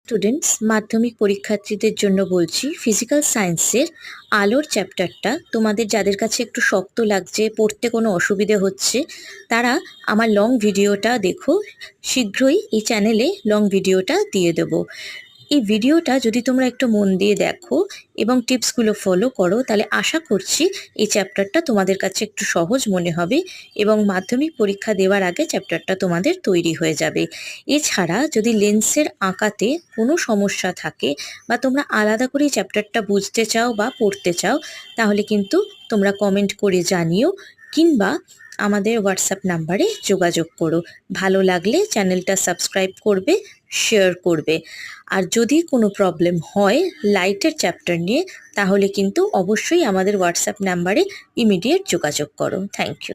Students, মাধ্যমিক পরীক্ষার্থীদের জন্য বলছি ফিজিক্যাল সায়েন্সের আলোর চ্যাপ্টারটা তোমাদের যাদের কাছে একটু শক্ত লাগছে, পড়তে কোনো অসুবিধে হচ্ছে, তারা আমার লং ভিডিওটা দেখো। শীঘ্রই এই চ্যানেলে লং ভিডিওটা দিয়ে দেবো। এই ভিডিওটা যদি তোমরা একটু মন দিয়ে দেখো এবং টিপসগুলো ফলো করো, তাহলে আশা করছি এই চ্যাপ্টারটা তোমাদের কাছে একটু সহজ মনে হবে এবং মাধ্যমিক পরীক্ষা দেওয়ার আগে চ্যাপ্টারটা তোমাদের তৈরি হয়ে যাবে। এছাড়া যদি লেন্সের আঁকাতে কোনো সমস্যা থাকে বা তোমরা আলাদা করে চ্যাপ্টারটা বুঝতে চাও বা পড়তে চাও, তাহলে কিন্তু তোমরা কমেন্ট করে জানিও, কিংবা আমাদের হোয়াটসঅ্যাপ নাম্বারে যোগাযোগ করো। ভালো লাগলে চ্যানেলটা সাবস্ক্রাইব করবে, শেয়ার করবে। আর যদি কোনো প্রবলেম হয় লাইটের চ্যাপ্টার নিয়ে, তাহলে কিন্তু অবশ্যই আমাদের হোয়াটসঅ্যাপ নাম্বারে ইমিডিয়েট যোগাযোগ করো। Thank you.